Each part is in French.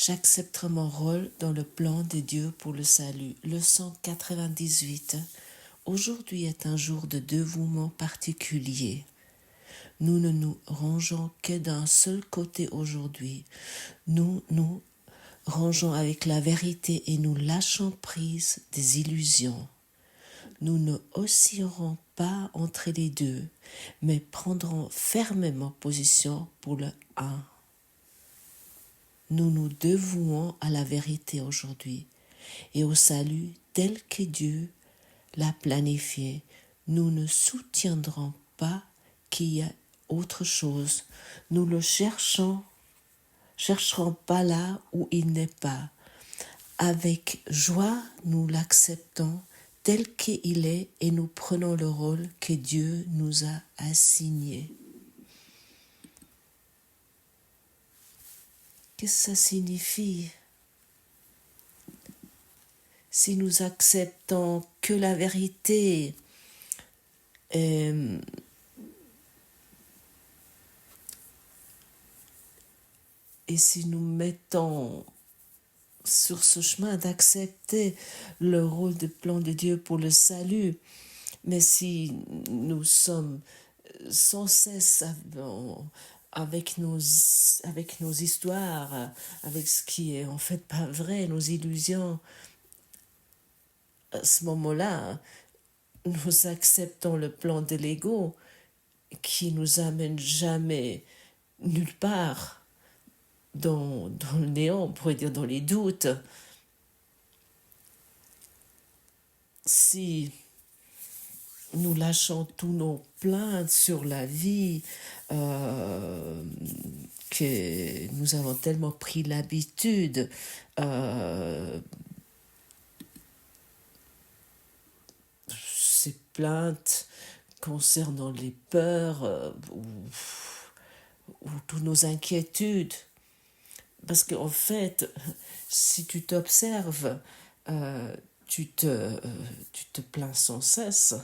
J'accepte mon rôle dans le plan de Dieu pour le salut. Leçon 98. Aujourd'hui est un jour de dévouement particulier. Nous ne nous rangeons que d'un seul côté aujourd'hui. Nous nous rangeons avec la vérité et nous lâchons prise des illusions. Nous ne oscillerons pas entre les deux, mais prendrons fermement position pour le un. Nous nous dévouons à la vérité aujourd'hui et au salut tel que Dieu l'a planifié. Nous ne soutiendrons pas qu'il y a autre chose. Nous le chercherons pas là où il n'est pas. Avec joie, nous l'acceptons tel qu'il est et nous prenons le rôle que Dieu nous a assigné. Qu'est-ce que ça signifie? Si nous acceptons que la vérité et si nous mettons sur ce chemin d'accepter le rôle de plan de Dieu pour le salut, mais si nous sommes sans cesse avec nos histoires, avec ce qui est en fait pas vrai, nos illusions, à ce moment-là, nous acceptons le plan de l'ego qui nous amène jamais nulle part dans le néant, on pourrait dire dans les doutes. Si nous lâchons tous nos plaintes sur la vie, que nous avons tellement pris l'habitude ces plaintes concernant les peurs ou toutes nos inquiétudes. Parce qu'en fait, si tu t'observes, tu te plains sans cesse.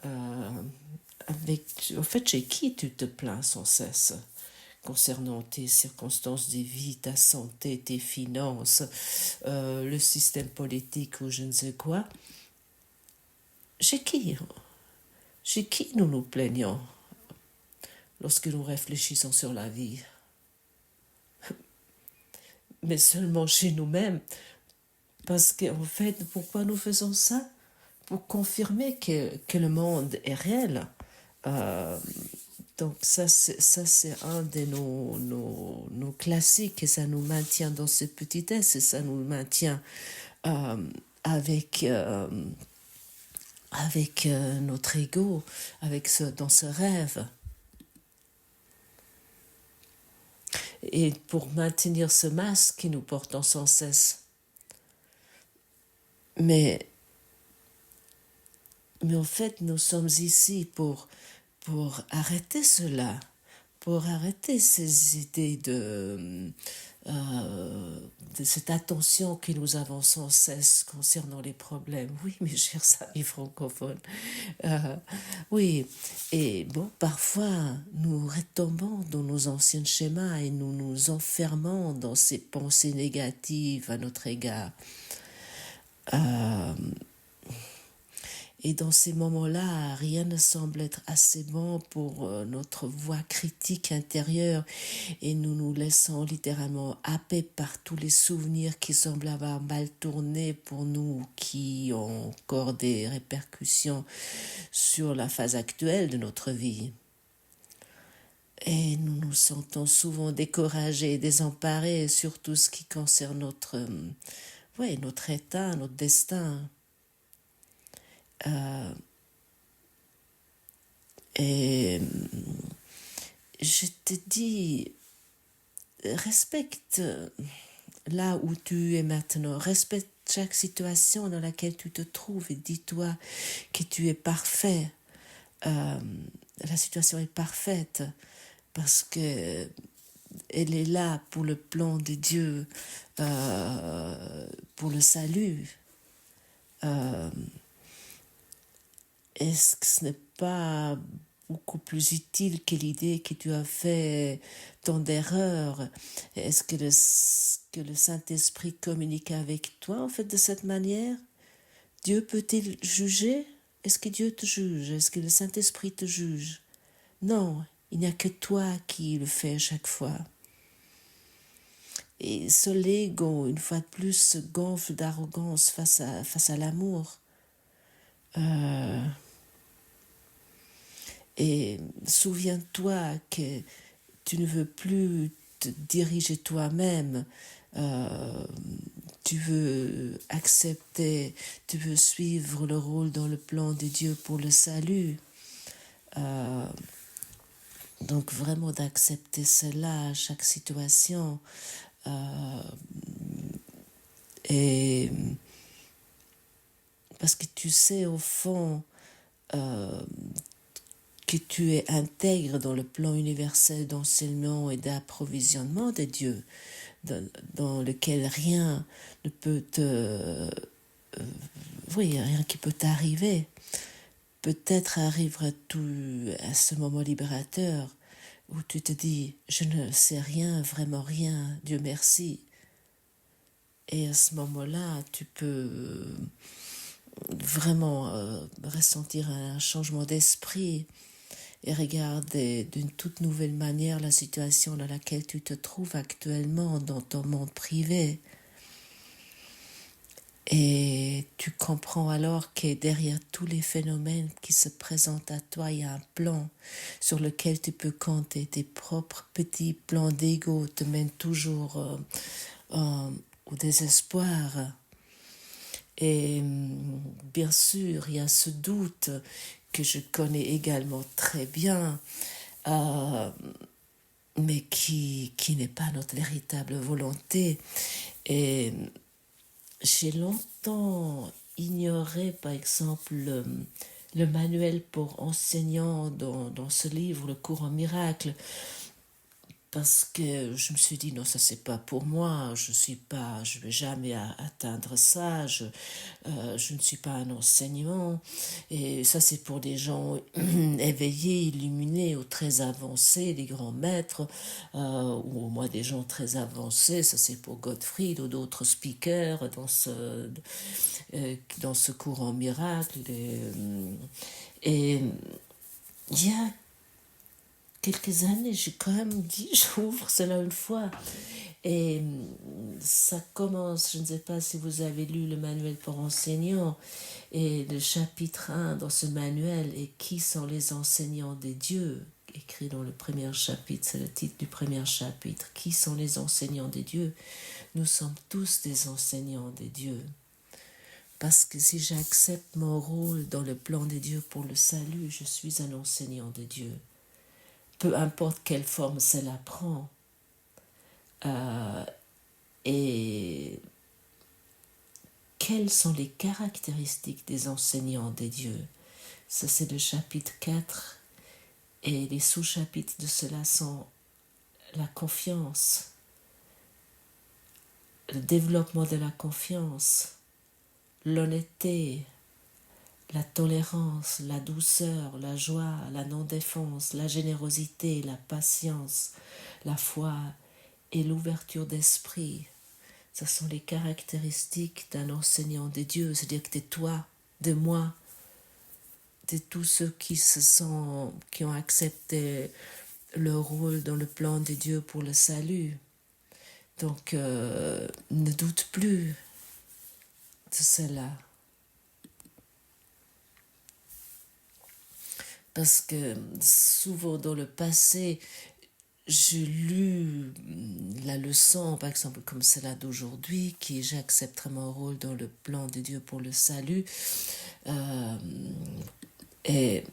En fait, chez qui tu te plains sans cesse concernant tes circonstances de vie, ta santé, tes finances, le système politique ou je ne sais quoi. Chez qui nous nous plaignons lorsque nous réfléchissons sur la vie? Mais seulement chez nous-mêmes. Parce qu'en fait, pourquoi nous faisons ça? Pour confirmer que le monde est réel. Donc ça c'est un de nos classiques et ça nous maintient dans cette petitesse et ça nous maintient avec notre ego, dans ce rêve. Et pour maintenir ce masque que nous portons sans cesse. Mais en fait, nous sommes ici pour arrêter cela, pour arrêter ces idées de cette attention que nous avons sans cesse concernant les problèmes. Oui, mes chers amis francophones. Oui, et bon, parfois, nous retombons dans nos anciens schémas et nous nous enfermons dans ces pensées négatives à notre égard. Et dans ces moments-là, rien ne semble être assez bon pour notre voix critique intérieure et nous nous laissons littéralement happer par tous les souvenirs qui semblent avoir mal tourné pour nous, qui ont encore des répercussions sur la phase actuelle de notre vie. Et nous nous sentons souvent découragés, désemparés sur tout ce qui concerne notre état, notre destin. Et je te dis, respecte là où tu es maintenant, respecte chaque situation dans laquelle tu te trouves et dis-toi que tu es parfait. La situation est parfaite parce que elle est là pour le plan de Dieu, pour le salut. Est-ce que ce n'est pas beaucoup plus utile que l'idée que tu as fait tant d'erreurs? Est-ce que que le Saint-Esprit communique avec toi en fait de cette manière? Dieu peut-il juger? Est-ce que Dieu te juge? Est-ce que le Saint-Esprit te juge? Non, il n'y a que toi qui le fais chaque fois. Et ce l'ego, une fois de plus, se gonfle d'arrogance face à l'amour. Et souviens-toi que tu ne veux plus te diriger toi-même, tu veux accepter, tu veux suivre le rôle dans le plan de Dieu pour le salut. Donc vraiment d'accepter cela à chaque situation. Et parce que tu sais au fond que tu es intègre dans le plan universel d'enseignement et d'approvisionnement de Dieu, dans lequel rien ne peut rien qui peut t'arriver. Peut-être arrivera-t-il à ce moment libérateur où tu te dis « je ne sais rien, vraiment rien, Dieu merci ». Et à ce moment-là, tu peux vraiment ressentir un changement d'esprit et regarder d'une toute nouvelle manière la situation dans laquelle tu te trouves actuellement dans ton monde privé. Et tu comprends alors que derrière tous les phénomènes qui se présentent à toi, il y a un plan sur lequel tu peux compter. Tes propres petits plans d'ego te mènent toujours au désespoir. Et bien sûr, il y a ce doute que je connais également très bien, mais qui n'est pas notre véritable volonté. Et j'ai longtemps ignoré, par exemple, le manuel pour enseignants dans ce livre, Le cours en miracle, parce que je me suis dit non, ça c'est pas pour moi, je vais jamais atteindre ça, je ne suis pas un enseignant, et ça c'est pour des gens éveillés, illuminés ou très avancés, des grands maîtres, ou au moins des gens très avancés, ça c'est pour Gottfried ou d'autres speakers dans ce courant miracle. Et il y a quelques années, j'ai quand même dit, j'ouvre cela une fois. Et ça commence, je ne sais pas si vous avez lu le manuel pour enseignants, et le chapitre 1 dans ce manuel est « Qui sont les enseignants des dieux ?» écrit dans le premier chapitre, c'est le titre du premier chapitre. Qui sont les enseignants des dieux? Nous sommes tous des enseignants des dieux. Parce que si j'accepte mon rôle dans le plan des dieux pour le salut, je suis un enseignant de Dieu. Peu importe quelle forme cela prend. Et quelles sont les caractéristiques des enseignants des dieux? Ça, c'est le chapitre 4. Et les sous-chapitres de cela sont la confiance, le développement de la confiance, l'honnêteté, la tolérance, la douceur, la joie, la non-défense, la générosité, la patience, la foi et l'ouverture d'esprit. Ce sont les caractéristiques d'un enseignant de Dieu, c'est-à-dire que de toi, de moi, de tous ceux qui ont accepté leur rôle dans le plan de Dieu pour le salut. Donc, ne doute plus de cela. Parce que souvent dans le passé, j'ai lu la leçon, par exemple comme celle d'aujourd'hui, qui j'accepterai mon rôle dans le plan de Dieu pour le salut. Et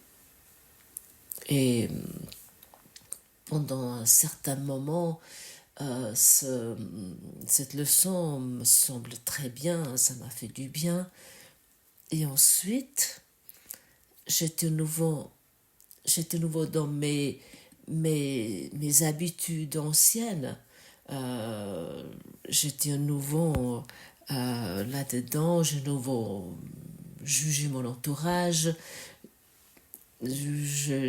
pendant un certain moment, cette leçon me semble très bien, ça m'a fait du bien. Et ensuite, j'étais nouveau dans mes habitudes anciennes. J'étais à nouveau là-dedans, j'ai nouveau jugé mon entourage, je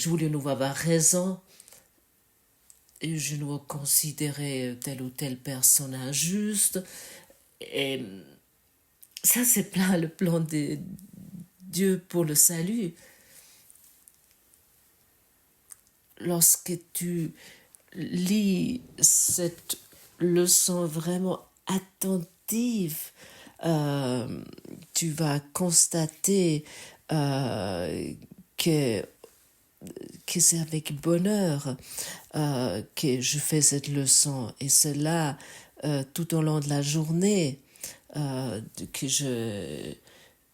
voulais à nouveau avoir raison. et je dois considérer telle ou telle personne injuste. Et ça, c'est plein le plan de Dieu pour le salut. Lorsque tu lis cette leçon vraiment attentive, tu vas constater que c'est avec bonheur que je fais cette leçon. Et c'est là, tout au long de la journée, que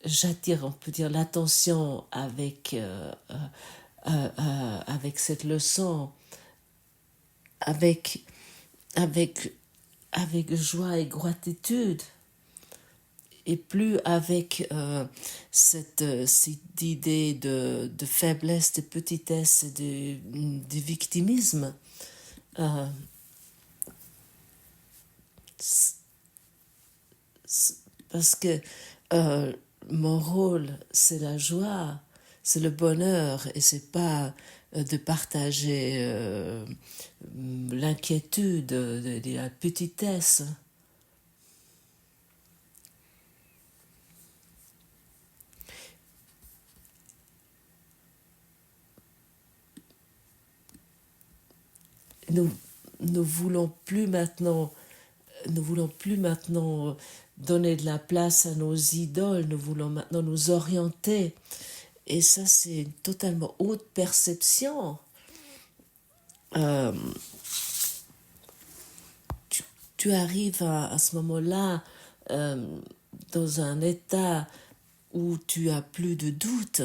j'attire, on peut dire, l'attention avec cette leçon, avec, avec, avec joie et gratitude, et plus avec cette idée de faiblesse, de petitesse, de victimisme. Parce que mon rôle, c'est la joie, c'est le bonheur, et c'est pas de partager l'inquiétude, de la petitesse. Nous ne voulons plus maintenant donner de la place à nos idoles, nous voulons maintenant nous orienter. Et ça, c'est une totalement haute perception. Tu arrives à ce moment-là dans un état où tu as plus de doute,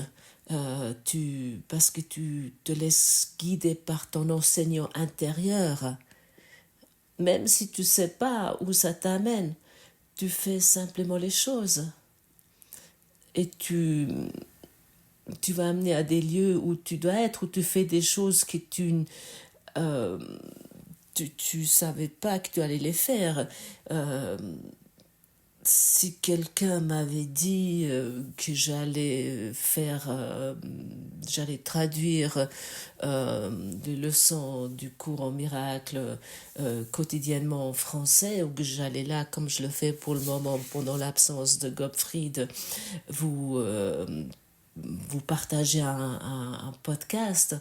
parce que tu te laisses guider par ton enseignant intérieur. Même si tu ne sais pas où ça t'amène, tu fais simplement les choses. Et tu vas amener à des lieux où tu dois être, où tu fais des choses que tu savais pas que tu allais les faire. Si quelqu'un m'avait dit que j'allais traduire des leçons du cours en miracle quotidiennement en français, ou que j'allais là, comme je le fais pour le moment pendant l'absence de Gottfried, vous partager un podcast,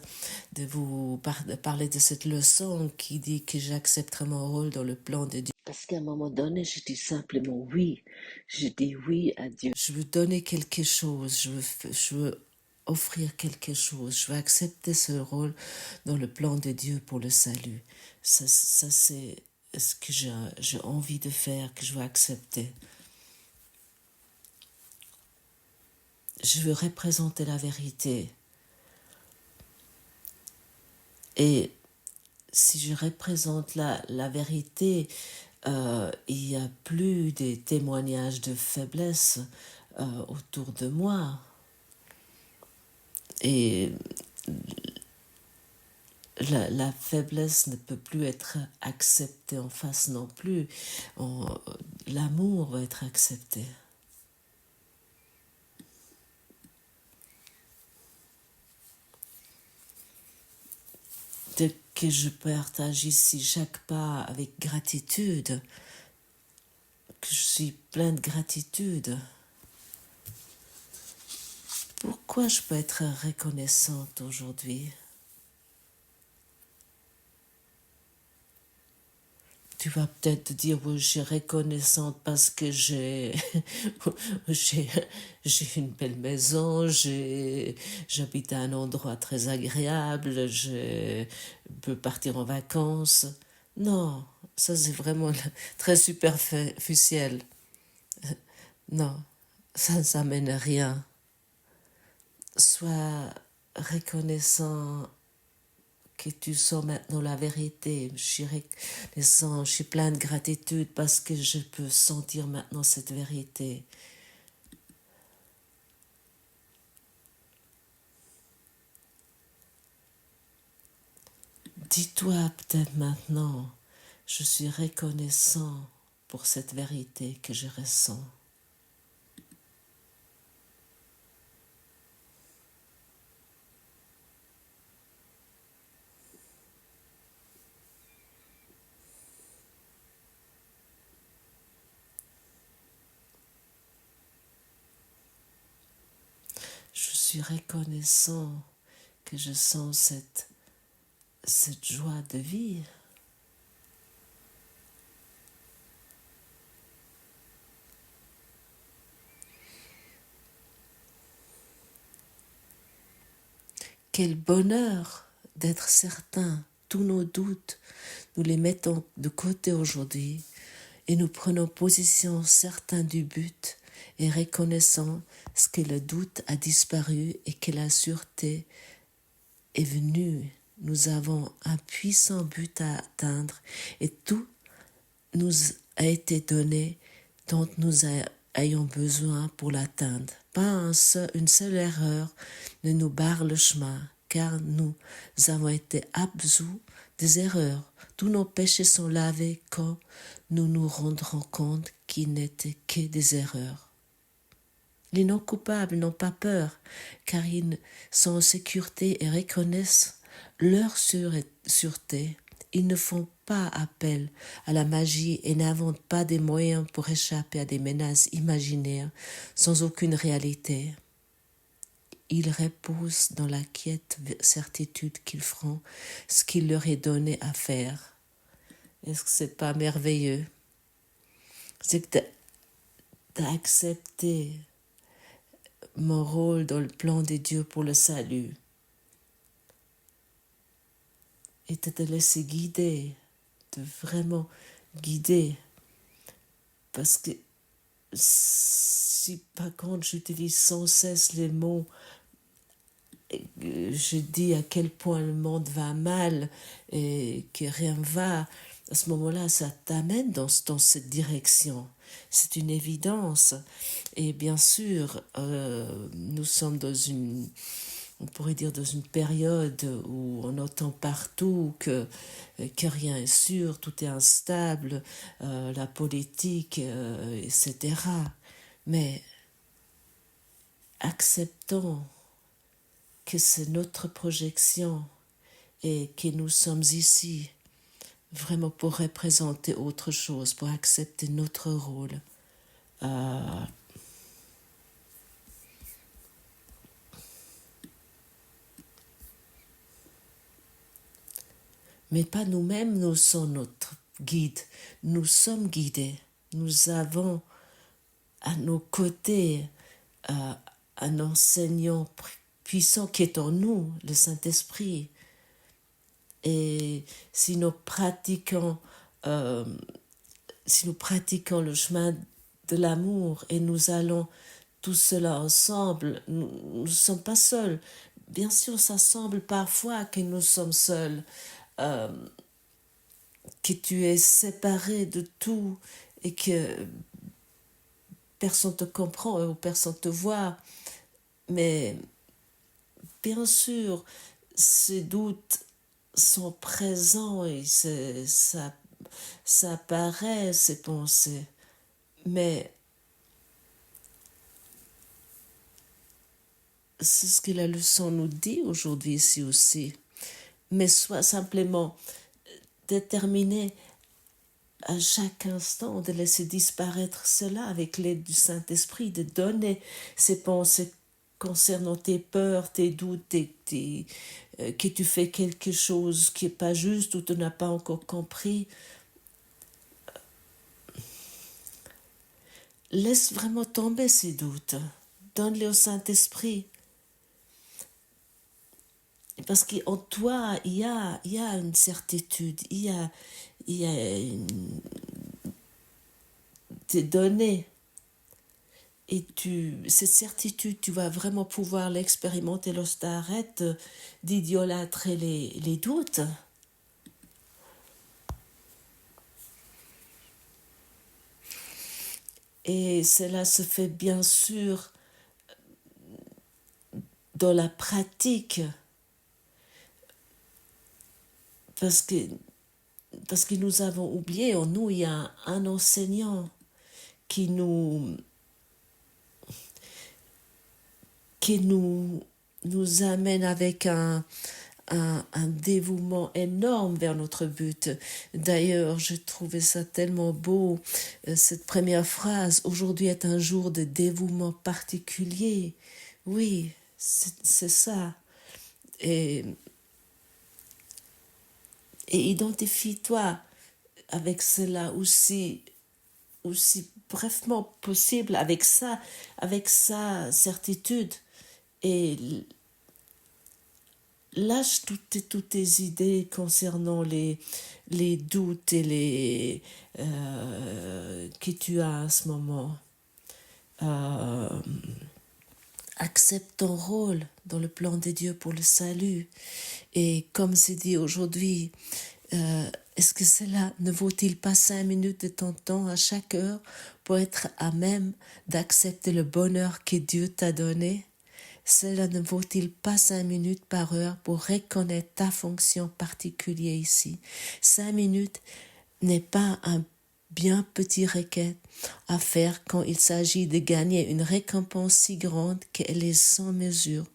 de parler de cette leçon qui dit que j'accepterai mon rôle dans le plan de Dieu. Parce qu'à un moment donné, je dis simplement oui. Je dis oui à Dieu. Je veux donner quelque chose, je veux offrir quelque chose, je veux accepter ce rôle dans le plan de Dieu pour le salut. Ça c'est ce que j'ai envie de faire, que je veux accepter. Je veux représenter la vérité. Et si je représente la vérité, il n'y a plus des témoignages de faiblesse autour de moi. Et la faiblesse ne peut plus être acceptée en face non plus. L'amour va être accepté. Dès que je partage ici chaque pas avec gratitude, que je suis plein de gratitude, pourquoi je peux être reconnaissante aujourd'hui? Tu vas peut-être te dire, oui, je suis reconnaissante parce que j'ai une belle maison, j'habite à un endroit très agréable, je peux partir en vacances. Non, ça c'est vraiment très superficiel. Non, ça mène à rien. Sois reconnaissant que tu sens maintenant la vérité. Je suis plein de gratitude parce que je peux sentir maintenant cette vérité. Dis-toi peut-être maintenant, je suis reconnaissant pour cette vérité que je ressens. suis reconnaissant que je sens cette joie de vie. Quel bonheur d'être certain, tous nos doutes, nous les mettons de côté aujourd'hui et nous prenons position certains du but et reconnaissant ce que le doute a disparu et que la sûreté est venue. Nous avons un puissant but à atteindre et tout nous a été donné dont nous ayons besoin pour l'atteindre. Pas une seule erreur ne nous barre le chemin, car nous avons été absous des erreurs. Tous nos péchés sont lavés quand nous nous rendrons compte qu'ils n'étaient que des erreurs. Les non-coupables n'ont pas peur, car ils sont en sécurité et reconnaissent leur sûreté. Ils ne font pas appel à la magie et n'inventent pas des moyens pour échapper à des menaces imaginaires sans aucune réalité. Ils reposent dans la quiète certitude qu'ils feront ce qu'il leur est donné à faire. Est-ce que c'est pas merveilleux? C'est que d'accepter mon rôle dans le plan de Dieu pour le salut et de te laisser guider, de vraiment guider. Parce que si par contre j'utilise sans cesse les mots, je dis à quel point le monde va mal et que rien va, à ce moment-là, ça t'amène dans cette direction. C'est une évidence. Et bien sûr, nous sommes on pourrait dire dans une période où on entend partout que rien est sûr, tout est instable, la politique, etc. Mais acceptons que c'est notre projection et que nous sommes ici vraiment pour représenter autre chose, pour accepter notre rôle. Mais pas nous-mêmes, nous sommes notre guide. Nous sommes guidés. Nous avons à nos côtés un enseignant puissant qui est en nous, le Saint-Esprit. Et si nous pratiquons le chemin de l'amour et nous allons tout cela ensemble, nous ne sommes pas seuls. Bien sûr, ça semble parfois que nous sommes seuls, que tu es séparé de tout et que personne ne te comprend ou personne ne te voit. Mais bien sûr, ces doutes sont présents et ça apparaît, ces pensées. Mais c'est ce que la leçon nous dit aujourd'hui ici aussi. Mais sois simplement déterminé à chaque instant de laisser disparaître cela avec l'aide du Saint-Esprit, de donner ces pensées concernant tes peurs, tes doutes, que tu fais quelque chose qui n'est pas juste ou tu n'as pas encore compris. Laisse vraiment tomber ces doutes. Donne-les au Saint-Esprit. Parce qu'en toi, il y a une certitude, il y a des données. Et cette certitude, tu vas vraiment pouvoir l'expérimenter lorsque tu arrêtes d'idolâtrer les doutes. Et cela se fait bien sûr dans la pratique. Parce que nous avons oublié, en nous, il y a un enseignant qui nous amène avec un dévouement énorme vers notre but. D'ailleurs, je trouvais ça tellement beau, cette première phrase, « Aujourd'hui est un jour de dévouement particulier ». Oui, C'est ça. Et, et identifie-toi avec cela aussi brièvement possible, avec sa certitude. Et lâche toutes tes idées concernant les doutes et les que tu as à ce moment. Accepte ton rôle dans le plan de Dieu pour le salut. Et comme c'est dit aujourd'hui, est-ce que cela ne vaut-il pas 5 minutes de ton temps à chaque heure pour être à même d'accepter le bonheur que Dieu t'a donné? Cela ne vaut-il pas 5 minutes par heure pour reconnaître ta fonction particulière ici? 5 minutes n'est pas un bien petit requête à faire quand il s'agit de gagner une récompense si grande qu'elle est sans mesure.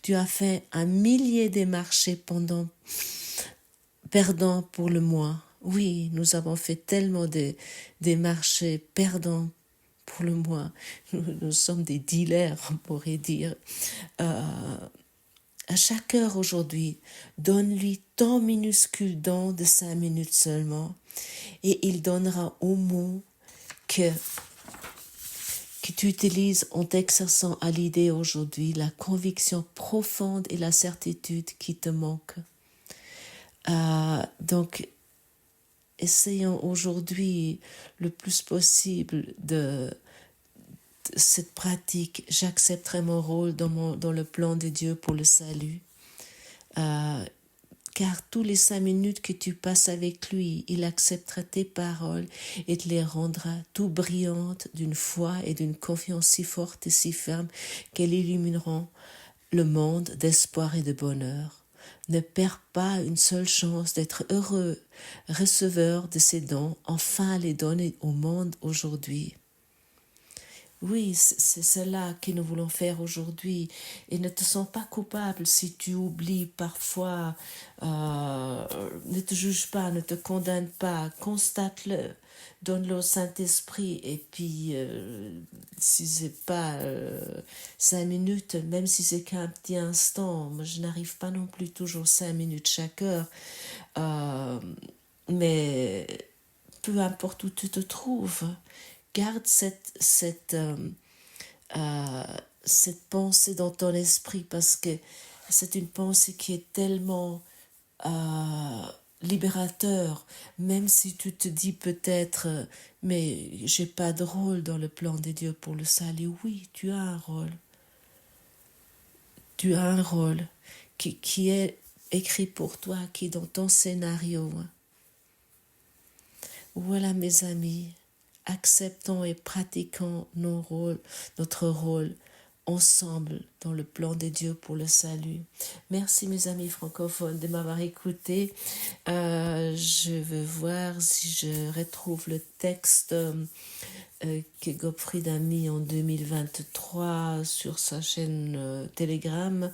Tu as fait 1 millier de marchés perdants pour le mois. Oui, nous avons fait tellement de marchés perdants pour le mois. Nous sommes des dealers, on pourrait dire. À chaque heure aujourd'hui, donne-lui ton minuscule don de 5 minutes seulement, et il donnera au mot que tu utilises en t'exerçant à l'idée aujourd'hui la conviction profonde et la certitude qui te manquent. Donc, essayons aujourd'hui le plus possible de cette pratique. J'accepterai mon rôle dans le plan de Dieu pour le salut. Car tous les 5 minutes que tu passes avec lui, il acceptera tes paroles et te les rendra tout brillantes d'une foi et d'une confiance si forte et si ferme qu'elles illumineront le monde d'espoir et de bonheur. Ne perds pas une seule chance d'être heureux, receveur de ces dons, enfin les donner au monde aujourd'hui. Oui, c'est cela que nous voulons faire aujourd'hui. Et ne te sens pas coupable si tu oublies parfois. Ne te juge pas, ne te condamne pas. Constate-le. Donne-le au Saint-Esprit. Et puis, si c'est pas 5 minutes, même si c'est qu'un petit instant, moi je n'arrive pas non plus toujours 5 minutes chaque heure. Mais peu importe où tu te trouves, garde cette pensée dans ton esprit, parce que c'est une pensée qui est tellement libérateur, même si tu te dis peut-être mais j'ai pas de rôle dans le plan de Dieu pour le salut. Oui, tu as un rôle. Tu as un rôle qui est écrit pour toi, qui est dans ton scénario. Voilà mes amis, acceptons et pratiquons notre rôle ensemble dans le plan de Dieu pour le salut. Merci mes amis francophones de m'avoir écouté. Je vais voir si je retrouve le texte que Gottfried a mis en 2023 sur sa chaîne Telegram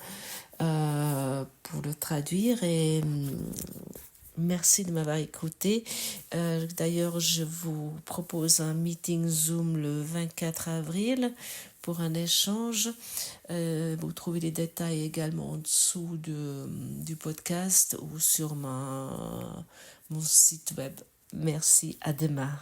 pour le traduire, et merci de m'avoir écouté. D'ailleurs, je vous propose un meeting Zoom le 24 avril pour un échange. Vous trouvez les détails également en dessous du podcast ou sur mon site web. Merci, à demain.